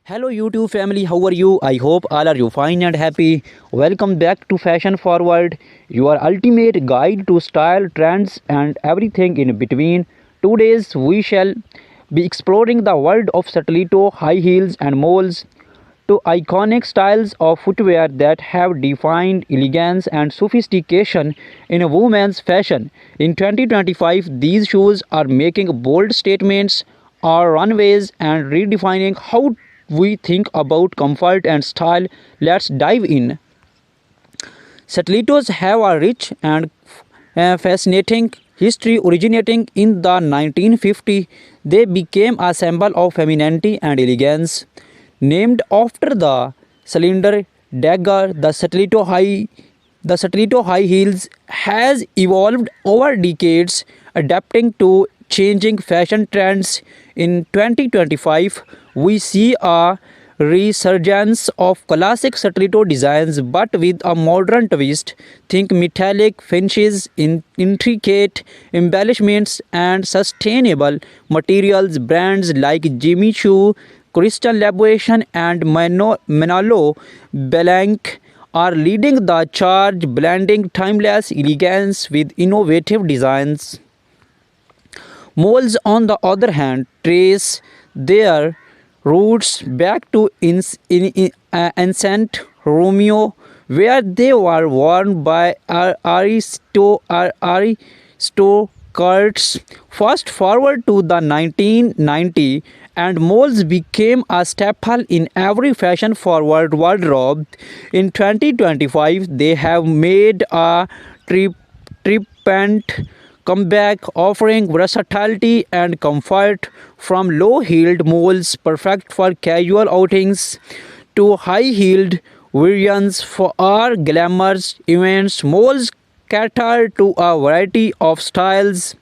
Hello YouTube family, how are you? I hope all are you fine and happy. Welcome back to Fashion Forward, your ultimate guide to style, trends and everything in between. Today we shall be exploring the world of stiletto, high heels and moles, two iconic styles of footwear that have defined elegance and sophistication in women's fashion. In 2025, these shoes are making bold statements on runways and redefining how we think about comfort and style. Let's dive in. Stilettos have a rich and fascinating history originating in the 1950s. They became a symbol of femininity and elegance. Named after the cylinder dagger, the stiletto high heels has evolved over decades, adapting to changing fashion trends. In 2025, we see a resurgence of classic stiletto designs but with a modern twist. Think metallic finishes, intricate embellishments, and sustainable materials. Brands like Jimmy Choo, Crystal Labuation, and Manolo Blanc are leading the charge, blending timeless elegance with innovative designs. Moles, on the other hand, trace their roots back to ancient Romeo, where they were worn by aristocrats. Fast forward to the 1990s, and moles became a staple in every fashion-forward wardrobe. In 2025, they have made a triumphant comeback, offering versatility and comfort from low-heeled moles perfect for casual outings to high-heeled variants for our glamorous events. Moles cater to a variety of styles.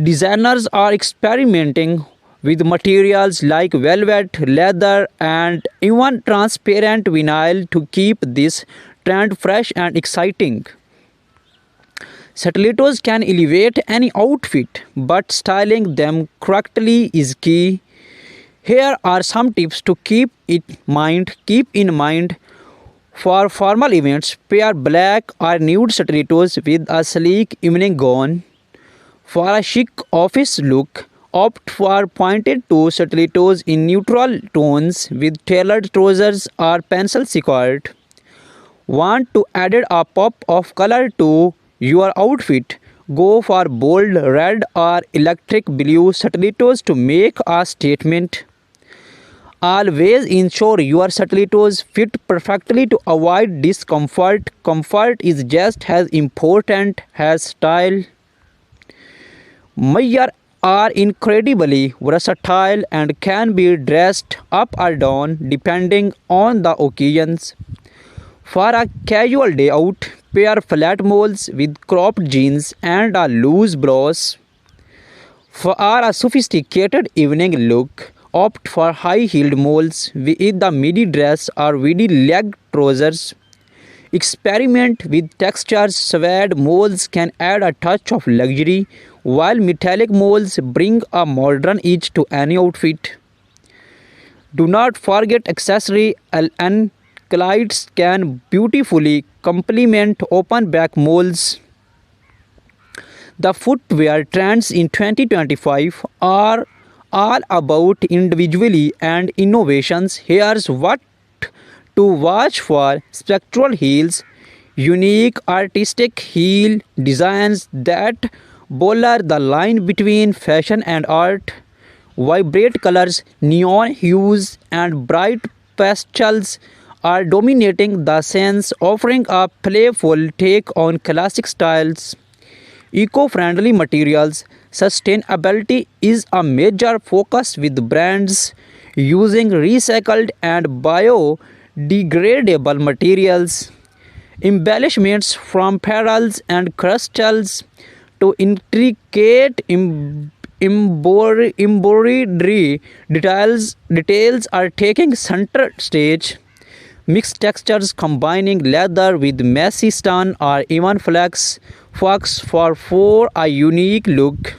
Designers are experimenting with materials like velvet, leather, and even transparent vinyl to keep this trend fresh and exciting. Stilettos can elevate any outfit, but styling them correctly is key. Here are some tips to keep in mind for formal events. Pair black or nude stilettos with a sleek evening gown. For a chic office look, opt for pointed toe stilettos in neutral tones with tailored trousers or pencil skirt. Want to add a pop of color to your outfit? Go for bold red or electric blue stilettos to make a statement. Always ensure your stilettos fit perfectly to avoid discomfort. Comfort is just as important as style. Mayar are incredibly versatile and can be dressed up or down depending on the occasions. For a casual day out, pair flat moles with cropped jeans and a loose blouse. For a sophisticated evening look, opt for high-heeled moles with the midi dress or midi leg trousers. Experiment with textures. Suede moles can add a touch of luxury, while metallic moles bring a modern edge to any outfit. Do not forget accessory ankleits can beautifully complement open back moles. The footwear trends in 2025 are all about individuality and innovations. Here's what to watch for: spectral heels, unique artistic heel designs that blur the line between fashion and art. Vibrant colors, neon hues, and bright pastels are dominating the scenes, offering a playful take on classic styles. Eco-friendly materials. Sustainability is a major focus with brands using recycled and biodegradable materials. Embellishments from pearls and crystals to intricate embroidery details are taking center stage. Mixed textures combining leather with messy stone or even flax for a unique look.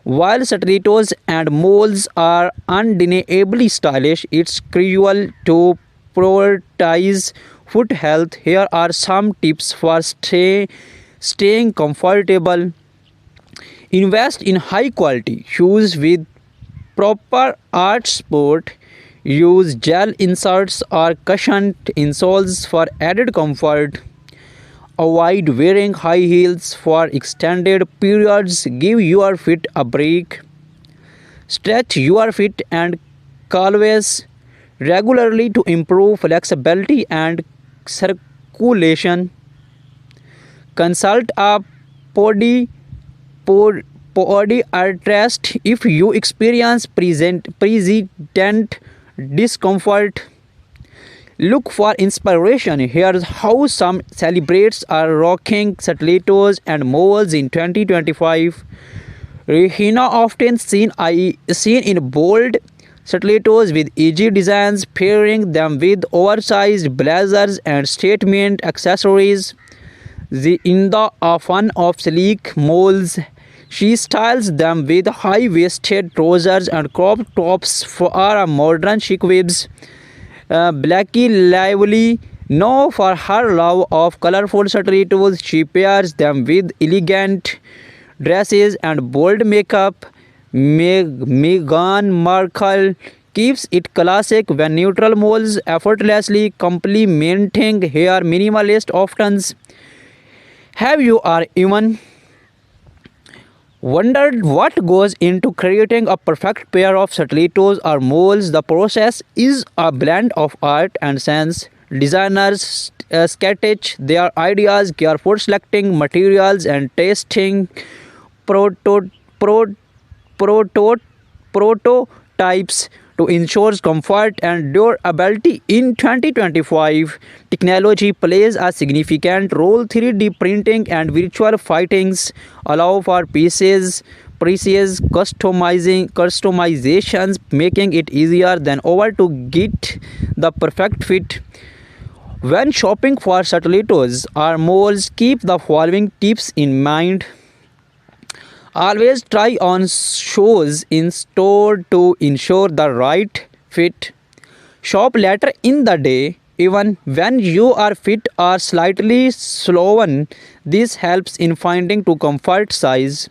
While stilettos and moles are undeniably stylish, it's crucial to prioritize foot health. Here are some tips for staying comfortable. Invest in high quality shoes with proper art support. Use gel inserts or cushioned insoles for added comfort. Avoid wearing high heels for extended periods. Give your feet a break. Stretch your feet and calves regularly to improve flexibility and circulation. Consult a podi, podiatrist if you experience persistent discomfort. Look for inspiration. Here's how some celebrities are rocking stilettos and moles in 2025. Rihanna often seen in bold stilettos with edgy designs, pairing them with oversized blazers and statement accessories. In the fun of sleek moles, she styles them with high-waisted trousers and crop tops for a modern chic vibes. Blackie Lively, known for her love of colorful stilettos, she pairs them with elegant dresses and bold makeup. Meghan Markle keeps it classic when neutral moles effortlessly complementing her minimalist options. Have you or even wondered what goes into creating a perfect pair of stilettos or moles? The process is a blend of art and science. Designers sketch their ideas, carefully selecting materials and testing proto- pro- proto- prototypes to ensure comfort and durability. In 2025, technology plays a significant role. 3D printing and virtual fittings allow for precise customizations, making it easier than ever to get the perfect fit. When shopping for stilettos or moles, keep the following tips in mind. Always try on shoes in store to ensure the right fit. Shop later in the day, even when your feet are slightly swollen. This helps in finding to comfort size.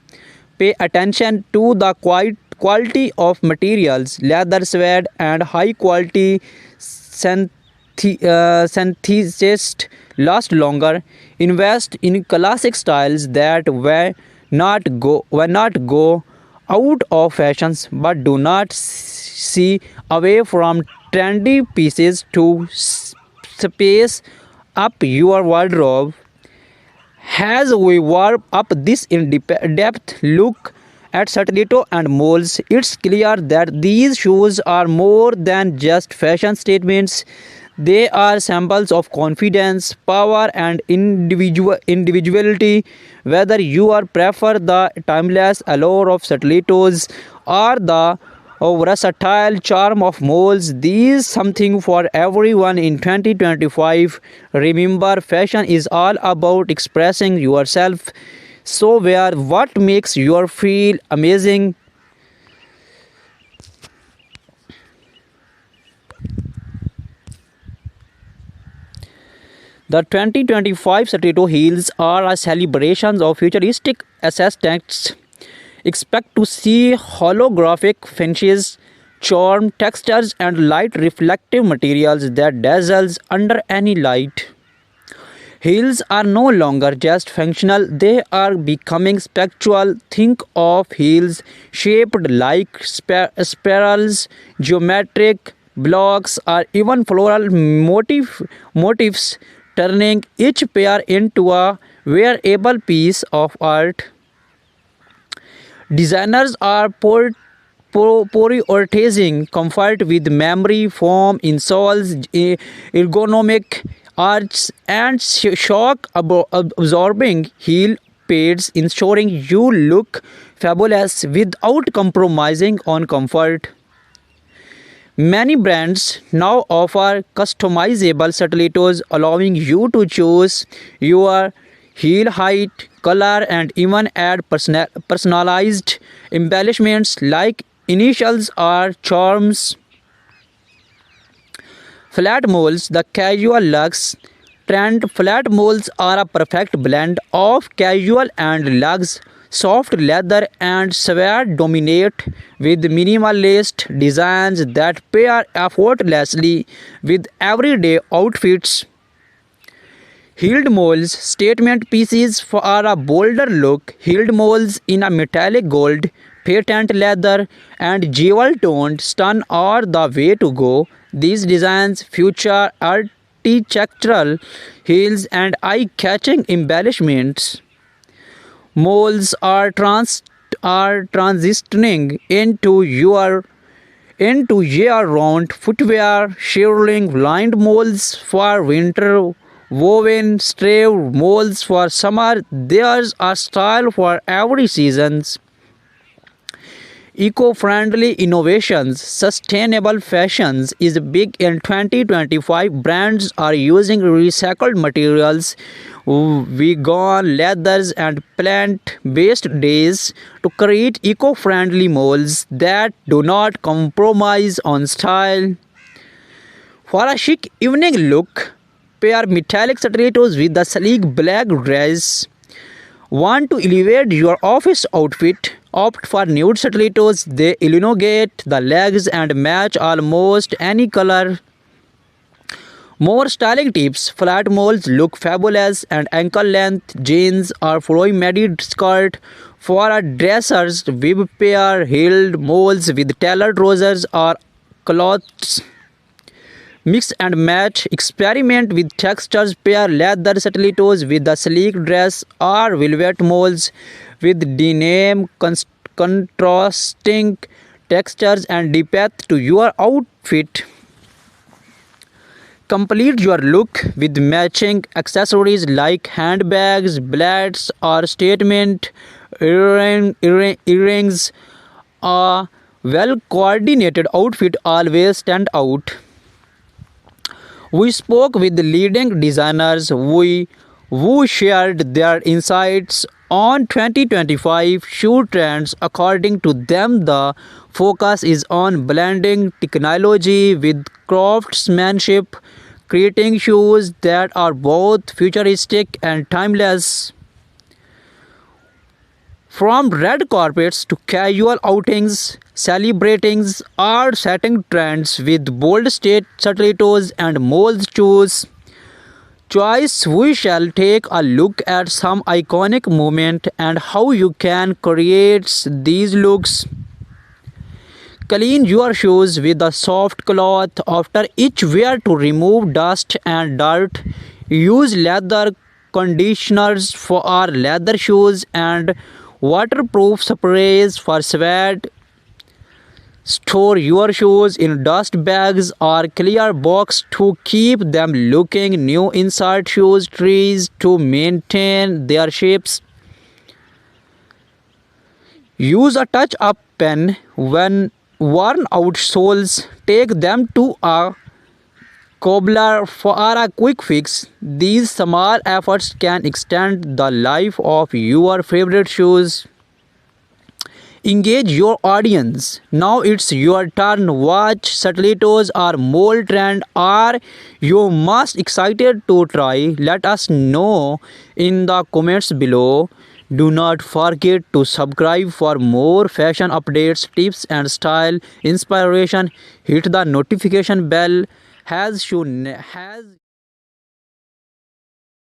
Pay attention to the quality of materials. Leather, suede, and high quality synthesists last longer. Invest in classic styles that will not go out of fashions, but do not see away from trendy pieces to space up your wardrobe. As we warm up this in-depth look at stiletto and moles, it's clear that these shoes are more than just fashion statements. They are symbols of confidence, power, and individuality. Whether you are prefer the timeless allure of stilettos or the versatile charm of moles, these something for everyone in 2025. Remember, fashion is all about expressing yourself. So wear what makes you feel amazing. The 2025 stiletto heels are a celebration of futuristic aesthetics. Expect to see holographic finishes, charm textures, and light reflective materials that dazzles under any light. Heels are no longer just functional, they are becoming spectral. Think of heels shaped like spirals, geometric blocks, or even floral motifs, turning each pair into a wearable piece of art. Designers are prioritizing comfort with memory foam insoles, ergonomic arches, and shock absorbing heel pads, ensuring you look fabulous without compromising on comfort. Many brands now offer customizable stilettos, allowing you to choose your heel height, color, and even add personalized embellishments like initials or charms. Flat moles, the casual luxe trend. Flat moles are a perfect blend of casual and luxe. Soft leather and suede dominate with minimalist designs that pair effortlessly with everyday outfits. Heeled moles, statement pieces for a bolder look. Heeled moles in a metallic gold, patent leather, and jewel toned stun are the way to go. These designs feature architectural heels and eye catching embellishments. Moles are transitioning into year-round footwear, shearling lined moles for winter, woven stave moles for summer. There's a style for every season. Eco-friendly innovations, sustainable fashions is big in 2025. Brands are using recycled materials, vegan leathers and plant-based dyes to create eco-friendly molds that do not compromise on style. For a chic evening look, pair metallic stilettos with the sleek black dress. Want to elevate your office outfit? Opt for nude stilettos. They elongate the legs and match almost any color. More styling tips. Flat moles look fabulous and ankle-length jeans or flowy midi skirt. For a dresser's web, pair heeled moles with tailored trousers or cloths. Mix and match. Experiment with textures. Pair leather stilettos with the sleek dress or velvet moles with denim, contrasting textures and depth to your outfit. Complete your look with matching accessories like handbags, belts, or statement earrings. A well-coordinated outfit always stands out. We spoke with leading designers who shared their insights on 2025 shoe trends. According to them, the focus is on blending technology with craftsmanship, creating shoes that are both futuristic and timeless. From red carpets to casual outings, celebrating or setting trends with bold stilettos and mold shoes. Choice, we shall take a look at some iconic moments and how you can create these looks. Clean your shoes with a soft cloth after each wear to remove dust and dirt. Use leather conditioners for our leather shoes and waterproof sprays for sweat. Store your shoes in dust bags or clear box to keep them looking new. Insert shoes trees to maintain their shapes. Use a touch-up pen when worn out soles. Take them to a cobbler for a quick fix. These small efforts can extend the life of your favorite shoes. Engage your audience. Now it's your turn. Watch stilettos or mold trend. Are you most excited to try? Let us know in the comments below. Do not forget to subscribe for more fashion updates, tips and style inspiration. Hit the notification bell. Has